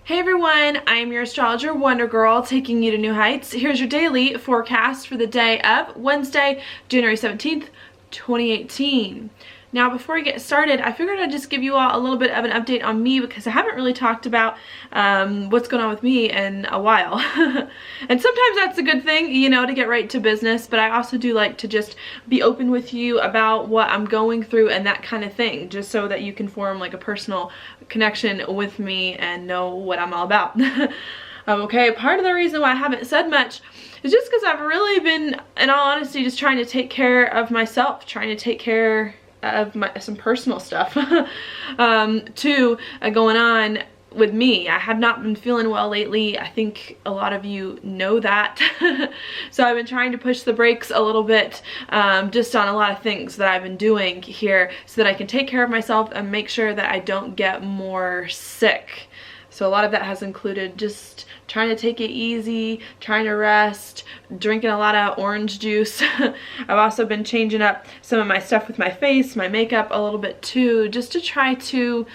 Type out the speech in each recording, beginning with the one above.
Hey everyone, I'm your astrologer Wonder Girl, taking you to new heights. Here's your daily forecast for the day of Wednesday, January 17th, 2018. Now before we get started, I figured I'd just give you all a little bit of an update on me because I haven't really talked about what's going on with me in a while. And sometimes that's a good thing, you know, to get right to business, but I also do like to just be open with you about what I'm going through and that kind of thing, just so that you can form like a personal connection with me and know what I'm all about. Okay, part of the reason why I haven't said much is just because I've really been, in all honesty, just trying to take care of myself, trying to take care of some personal stuff too going on with me. I have not been feeling well lately. I think a lot of you know that. So I've been trying to push the brakes a little bit just on a lot of things that I've been doing here so that I can take care of myself and make sure that I don't get more sick. So a lot of that has included just trying to take it easy, trying to rest, drinking a lot of orange juice. I've also been changing up some of my stuff with my face, my makeup a little bit too, just to try to,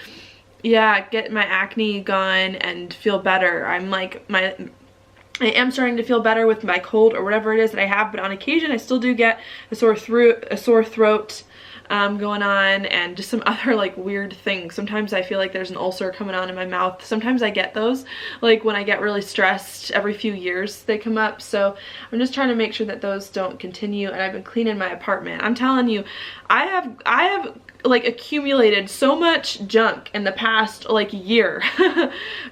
yeah, get my acne gone and feel better. I am starting to feel better with my cold or whatever it is that I have, but on occasion I still do get a sore throat going on, and just some other like weird things. Sometimes I feel like there's an ulcer coming on in my mouth. Sometimes I get those like when I get really stressed. Every few years they come up, so I'm just trying to make sure that those don't continue. And I've been cleaning my apartment. I'm telling you, I have like accumulated so much junk in the past like year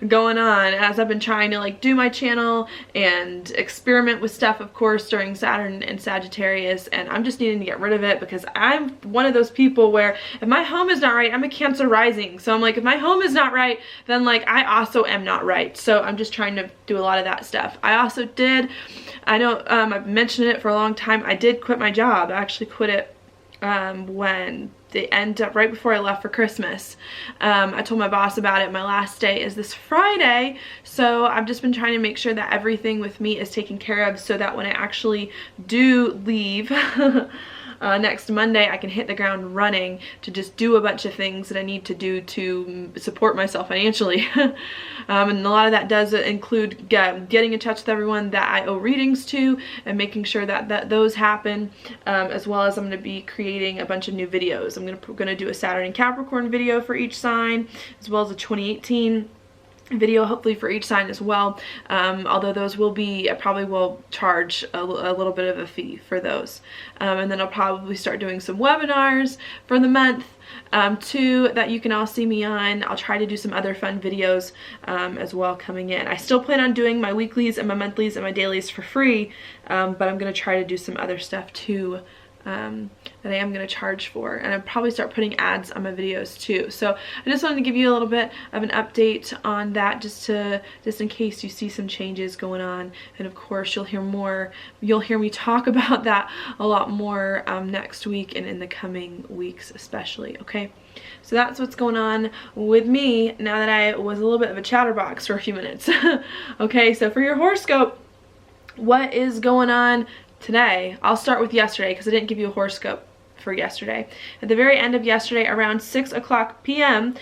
going on as I've been trying to like do my channel and experiment with stuff, of course, during Saturn and Sagittarius, and I'm just needing to get rid of it because I'm one of those people where if my home is not right, I'm a Cancer rising, so I'm like, if my home is not right, then like I also am not right. So I'm just trying to do a lot of that stuff. I also did, I know I've mentioned it for a long time, I did quit my job. I actually quit it when they end up right before I left for Christmas. I told my boss about it. My last day is this Friday, so I've just been trying to make sure that everything with me is taken care of so that when I actually do leave next Monday, I can hit the ground running to just do a bunch of things that I need to do to support myself financially. And a lot of that does include getting in touch with everyone that I owe readings to and making sure that those happen, as well as I'm going to be creating a bunch of new videos. I'm going to do a Saturn and Capricorn video for each sign, as well as a 2018 video hopefully for each sign as well, although those will be, I probably will charge a little bit of a fee for those, and then I'll probably start doing some webinars for the month too that you can all see me on. I'll try to do some other fun videos as well coming in. I still plan on doing my weeklies and my monthlies and my dailies for free, but I'm going to try to do some other stuff too that I am going to charge for, and I'll probably start putting ads on my videos too. So I just wanted to give you a little bit of an update on that, just in case you see some changes going on. And of course you'll hear me talk about that a lot more next week and in the coming weeks especially. Okay, so that's what's going on with me now that I was a little bit of a chatterbox for a few minutes. Okay, so for your horoscope, what is going on today? I'll start with yesterday because I didn't give you a horoscope for yesterday. At the very end of yesterday, around 6 o'clock p.m.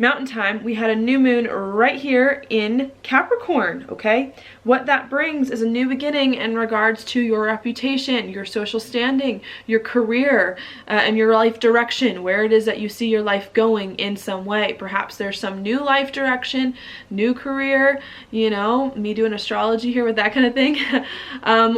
Mountain Time, we had a new moon right here in Capricorn, okay? What that brings is a new beginning in regards to your reputation, your social standing, your career, and your life direction, where it is that you see your life going in some way. Perhaps there's some new life direction, new career, you know, me doing astrology here with that kind of thing,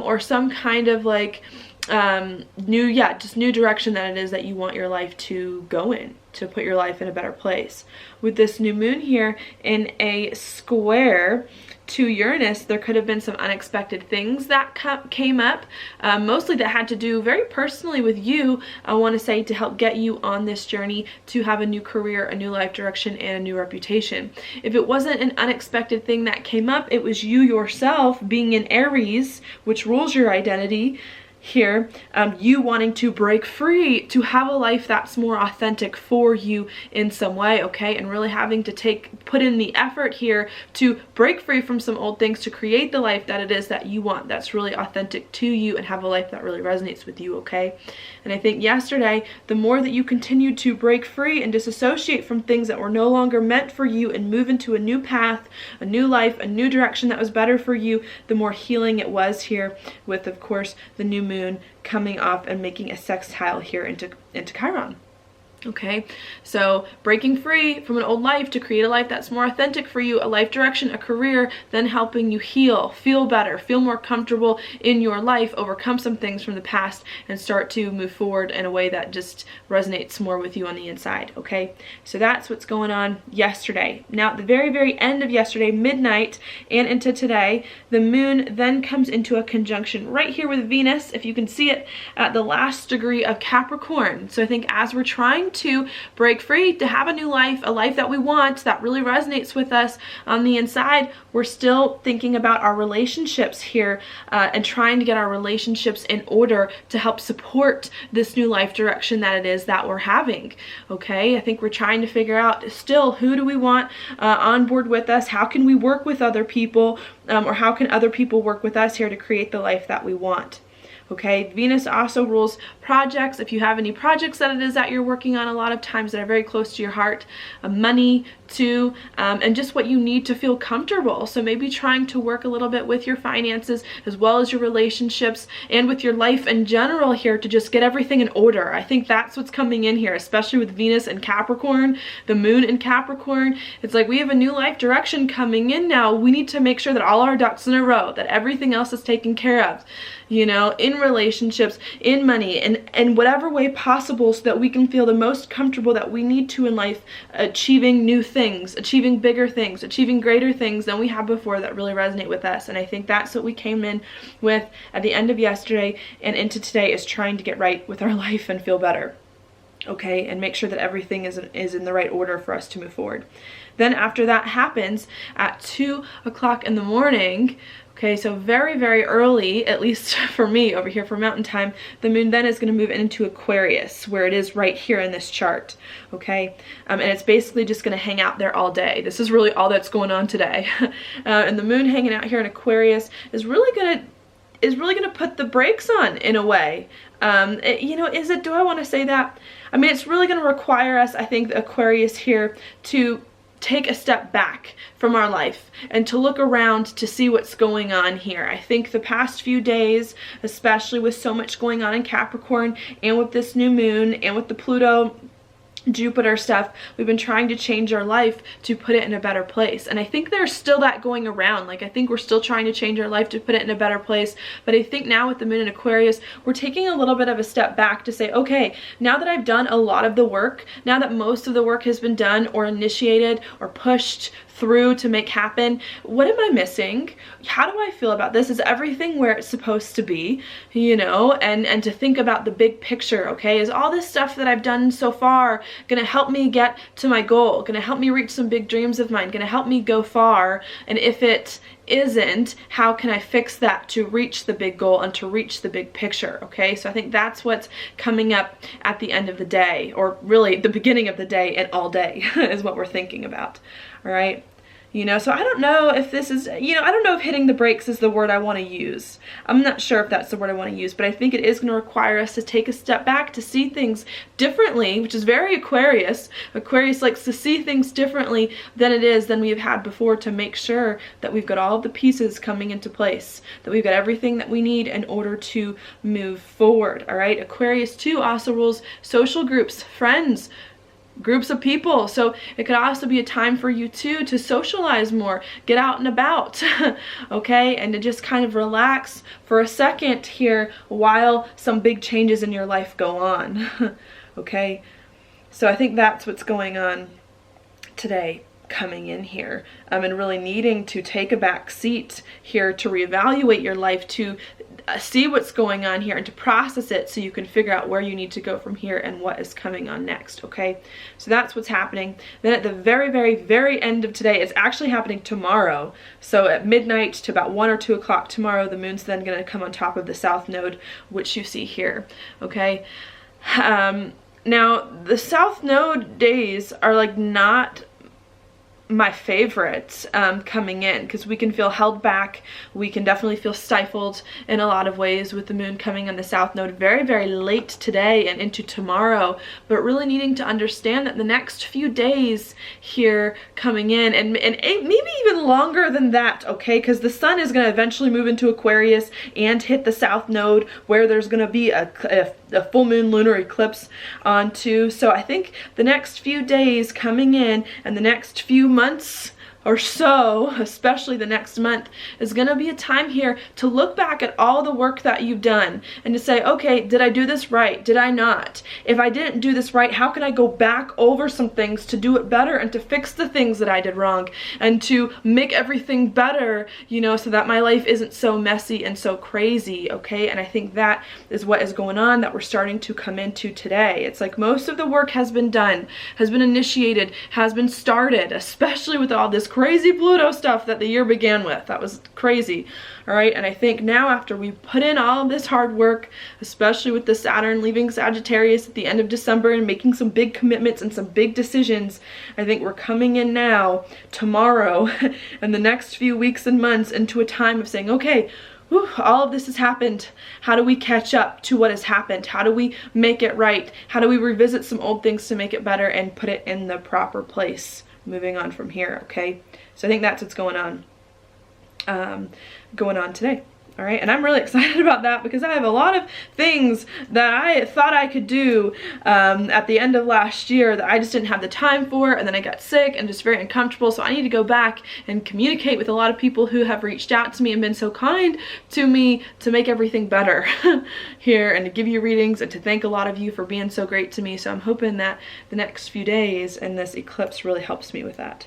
or some kind of like new direction that it is that you want your life to go in, to put your life in a better place. With this new moon here in a square to Uranus, there could have been some unexpected things that came up, mostly that had to do very personally with you, I want to say, to help get you on this journey to have a new career, a new life direction, and a new reputation. If it wasn't an unexpected thing that came up, it was you yourself being in Aries, which rules your identity, here, you wanting to break free to have a life that's more authentic for you in some way, okay? And really having to put in the effort here to break free from some old things to create the life that it is that you want, that's really authentic to you, and have a life that really resonates with you, okay? And I think yesterday, the more that you continued to break free and disassociate from things that were no longer meant for you and move into a new path, a new life, a new direction that was better for you, the more healing it was here, with, of course, the new moon coming off and making a sextile here into Chiron. Okay, so breaking free from an old life to create a life that's more authentic for you, a life direction, a career, then helping you heal, feel better, feel more comfortable in your life, overcome some things from the past, and start to move forward in a way that just resonates more with you on the inside, okay? So that's what's going on yesterday. Now, at the very, very end of yesterday, midnight, and into today, the moon then comes into a conjunction right here with Venus, if you can see it, at the last degree of Capricorn. So I think as we're trying to break free, to have a new life, a life that we want, that really resonates with us on the inside, we're still thinking about our relationships here and trying to get our relationships in order to help support this new life direction that it is that we're having, okay? I think we're trying to figure out still, who do we want on board with us? How can we work with other people, or how can other people work with us here to create the life that we want? Okay, Venus also rules projects. If you have any projects that it is that you're working on, a lot of times that are very close to your heart, money too, and just what you need to feel comfortable. So maybe trying to work a little bit with your finances as well as your relationships and with your life in general here to just get everything in order. I think that's what's coming in here, especially with Venus and Capricorn, the moon in Capricorn. It's like we have a new life direction coming in now. We need to make sure that all our ducks in a row, that everything else is taken care of, you know, in relationships, in money, and whatever way possible, so that we can feel the most comfortable that we need to in life, achieving new things, achieving bigger things, achieving greater things than we had before that really resonate with us. And I think that's what we came in with at the end of yesterday and into today, is trying to get right with our life and feel better, okay, and make sure that everything is in the right order for us to move forward. Then after that happens at 2 o'clock in the morning, okay, so very, very early, at least for me over here for mountain time, the moon then is going to move into Aquarius, where it is right here in this chart, okay? And it's basically just going to hang out there all day. This is really all that's going on today. And the moon hanging out here in Aquarius is really going to put the brakes on, in a way. You know, do I want to say that? I mean, it's really going to require us, I think, the Aquarius here, to take a step back from our life and to look around to see what's going on here. I think the past few days, especially with so much going on in Capricorn and with this new moon and with the Pluto Jupiter stuff, we've been trying to change our life to put it in a better place. And I think there's still that going around. Like, I think we're still trying to change our life to put it in a better place. But I think now with the moon in Aquarius, we're taking a little bit of a step back to say, okay, now that I've done a lot of the work, now that most of the work has been done or initiated or pushed through to make happen, what am I missing? How do I feel about this? Is everything where it's supposed to be, you know? And to think about the big picture, okay? Is all this stuff that I've done so far gonna help me get to my goal? Gonna help me reach some big dreams of mine? Gonna help me go far? And if it isn't, how can I fix that to reach the big goal and to reach the big picture, okay? So I think that's what's coming up at the end of the day, or really the beginning of the day and all day is what we're thinking about, all right? You know, so I don't know if this is, you know, I don't know if hitting the brakes is the word I want to use. I'm not sure if that's the word I want to use, but I think it is going to require us to take a step back to see things differently, which is very Aquarius. Aquarius likes to see things differently than we've had before, to make sure that we've got all of the pieces coming into place, that we've got everything that we need in order to move forward, all right? Aquarius too also rules social groups, friends, groups of people. So it could also be a time for you too to socialize more, get out and about, okay, and to just kind of relax for a second here while some big changes in your life go on. Okay, so I think that's what's going on today. coming in here, and really needing to take a back seat here to reevaluate your life, to see what's going on here and to process it so you can figure out where you need to go from here and what is coming on next. Okay, so that's what's happening. Then at the very end of today, it's actually happening tomorrow, so at midnight to about 1 or 2 o'clock tomorrow, the moon's then going to come on top of the south node, which you see here. Okay, now the south node days are like not my favorites coming in, because we can feel held back. We can definitely feel stifled in a lot of ways with the moon coming on the south node very late today and into tomorrow, but really needing to understand that the next few days here coming in, and maybe even longer than that, okay, because the sun is going to eventually move into Aquarius and hit the south node, where there's going to be a full moon lunar eclipse on too. So I think the next few days coming in and the next few months or so, especially the next month, is going to be a time here to look back at all the work that you've done and to say, okay, did I do this right? Did I not? If I didn't do this right, how can I go back over some things to do it better and to fix the things that I did wrong and to make everything better, you know, so that my life isn't so messy and so crazy, okay? And I think that is what is going on, that we're starting to come into today. It's like most of the work has been done, has been initiated, has been started, especially with all this crazy Pluto stuff that the year began with. That was crazy. All right, and I think now, after we put in all of this hard work, especially with the Saturn leaving Sagittarius at the end of December and making some big commitments and some big decisions, I think we're coming in now, tomorrow, and the next few weeks and months into a time of saying, okay, whew, all of this has happened. How do we catch up to what has happened? How do we make it right? How do we revisit some old things to make it better and put it in the proper place? Moving on from here, okay? So I think that's what's going on today. All right, and I'm really excited about that, because I have a lot of things that I thought I could do at the end of last year that I just didn't have the time for, and then I got sick and just very uncomfortable. So I need to go back and communicate with a lot of people who have reached out to me and been so kind to me to make everything better here, and to give you readings and to thank a lot of you for being so great to me. So I'm hoping that the next few days and this eclipse really helps me with that.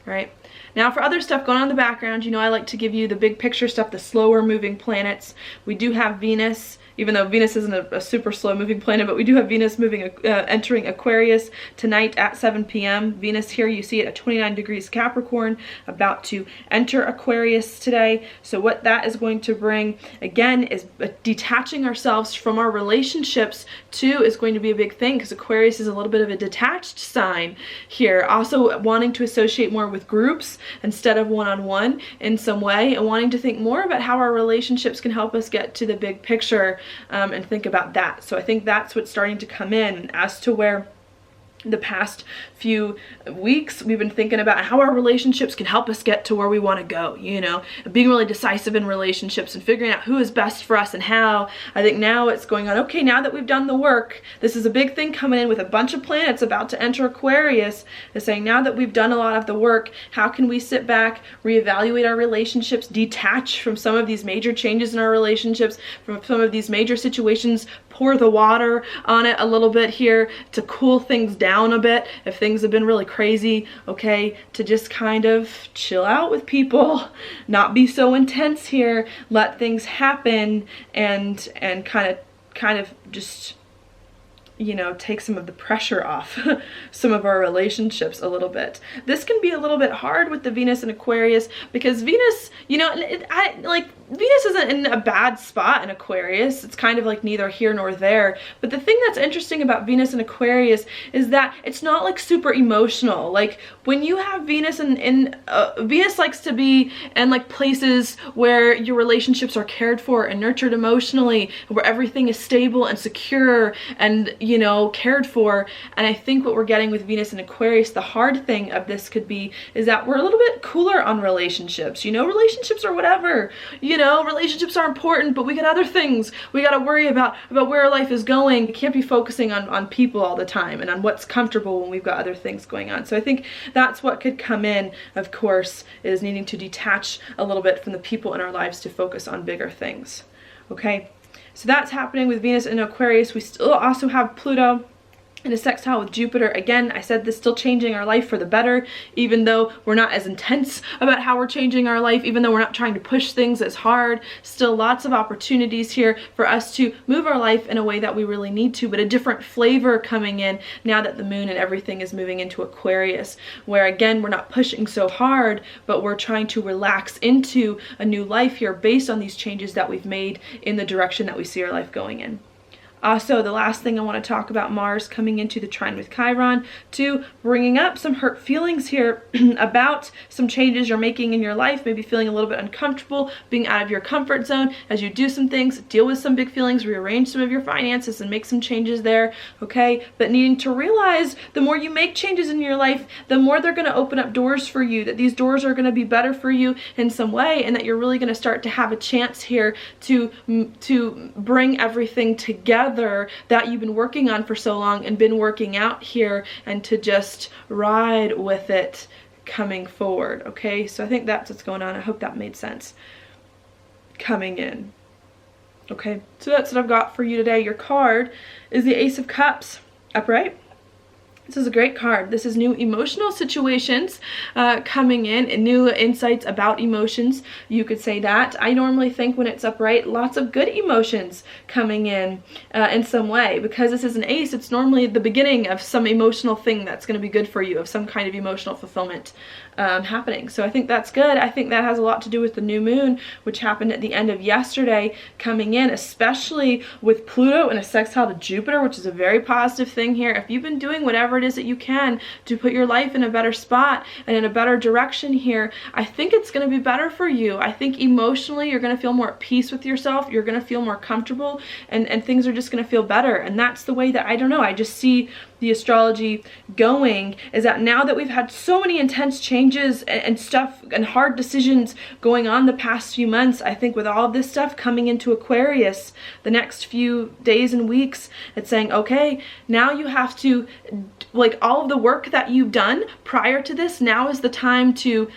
Right? Now, for other stuff going on in the background, you know, I like to give you the big picture stuff, the slower moving planets. We do have Venus, even though Venus isn't a super slow moving planet, but we do have Venus moving, entering Aquarius tonight at 7 p.m. Venus here, you see it at 29 degrees Capricorn, about to enter Aquarius today. So what that is going to bring, again, is detaching ourselves from our relationships too is going to be a big thing, because Aquarius is a little bit of a detached sign here. Also wanting to associate more with groups instead of one-on-one in some way, and wanting to think more about how our relationships can help us get to the big picture and think about that. So I think that's what's starting to come in, as to where the past few weeks we've been thinking about how our relationships can help us get to where we want to go, you know, being really decisive in relationships and figuring out who is best for us and how. I think now it's going on, okay, now that we've done the work, this is a big thing coming in with a bunch of planets about to enter Aquarius, is saying now that we've done a lot of the work, how can we sit back, reevaluate our relationships, detach from some of these major changes in our relationships, from some of these major situations, pour the water on it a little bit here to cool things down a bit if things have been really crazy, okay, to just kind of chill out with people, not be so intense here, let things happen, and kind of just, you know, take some of the pressure off some of our relationships a little bit. This can be a little bit hard with the Venus in Aquarius, because Venus, you know, Venus isn't in a bad spot in Aquarius. It's kind of like neither here nor there. But the thing that's interesting about Venus in Aquarius is that it's not like super emotional. Like when you have Venus Venus likes to be in like places where your relationships are cared for and nurtured emotionally, where everything is stable and secure and, you know, cared for. And I think what we're getting with Venus in Aquarius, the hard thing of this could be, is that we're a little bit cooler on relationships. You know, relationships are whatever. You know, relationships are important, but we got other things we got to worry about where our life is going. We can't be focusing on people all the time and on what's comfortable when we've got other things going on. So I think that's what could come in, of course, is needing to detach a little bit from the people in our lives to focus on bigger things. Okay, so that's happening with Venus in Aquarius. We still also have Pluto in a sextile with Jupiter. Again, I said this, still changing our life for the better, even though we're not as intense about how we're changing our life, even though we're not trying to push things as hard. Still lots of opportunities here for us to move our life in a way that we really need to, but a different flavor coming in now that the moon and everything is moving into Aquarius, where again, we're not pushing so hard, but we're trying to relax into a new life here based on these changes that we've made in the direction that we see our life going in. Also, the last thing I want to talk about, Mars coming into the trine with Chiron, to bringing up some hurt feelings here about some changes you're making in your life, maybe feeling a little bit uncomfortable, being out of your comfort zone as you do some things, deal with some big feelings, rearrange some of your finances and make some changes there, okay? But needing to realize the more you make changes in your life, the more they're going to open up doors for you, that these doors are going to be better for you in some way, and that you're really going to start to have a chance here to bring everything together that you've been working on for so long and been working out here, and to just ride with it coming forward, okay? So I think that's what's going on. I hope that made sense coming in. Okay, so that's what I've got for you today. Your card is the Ace of Cups upright. This is a great card. This is new emotional situations coming in, and new insights about emotions. You could say that. I normally think when it's upright, lots of good emotions coming in some way. Because this is an ace, it's normally the beginning of some emotional thing that's going to be good for you, of some kind of emotional fulfillment happening. So I think that's good. I think that has a lot to do with the new moon, which happened at the end of yesterday coming in, especially with Pluto in a sextile to Jupiter, which is a very positive thing here. If you've been doing whatever it is that you can to put your life in a better spot and in a better direction here, I think it's going to be better for you. I think emotionally you're going to feel more at peace with yourself, you're going to feel more comfortable, and things are just going to feel better. And that's the way that, I don't know, I just see the astrology going, is that now that we've had so many intense changes and stuff and hard decisions going on the past few months, I think with all of this stuff coming into Aquarius the next few days and weeks, it's saying, okay, now you have to, like, all of the work that you've done prior to this, now is the time to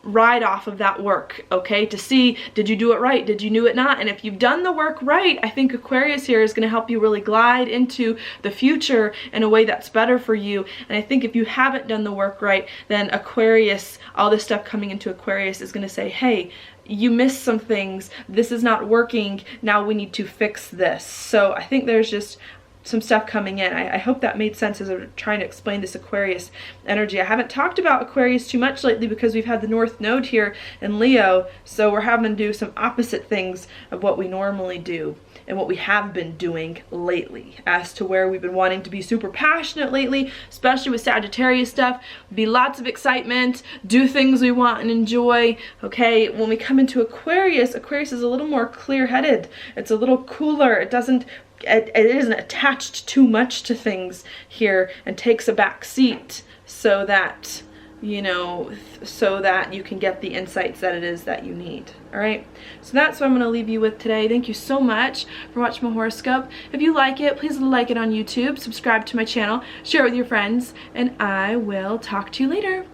ride off of that work, okay, to see, did you do it right, did you do it not? And if you've done the work right, I think Aquarius here is going to help you really glide into the future in a way that's better for you. And I think if you haven't done the work right, then Aquarius, all this stuff coming into Aquarius is going to say, hey, you missed some things, this is not working, now we need to fix this. So I think there's just some stuff coming in. I hope that made sense as I'm trying to explain this Aquarius energy. I haven't talked about Aquarius too much lately because we've had the North Node here in Leo, so we're having to do some opposite things of what we normally do and what we have been doing lately, as to where we've been wanting to be super passionate lately, especially with Sagittarius stuff, be lots of excitement, do things we want and enjoy, okay? When we come into Aquarius, Aquarius is a little more clear-headed. It's a little cooler. It isn't attached too much to things here and takes a back seat so that, you know, so that you can get the insights that it is that you need. All right, so that's what I'm going to leave you with today. Thank you so much for watching my horoscope. If you like it, please like it on YouTube, subscribe to my channel, share it with your friends, and I will talk to you later.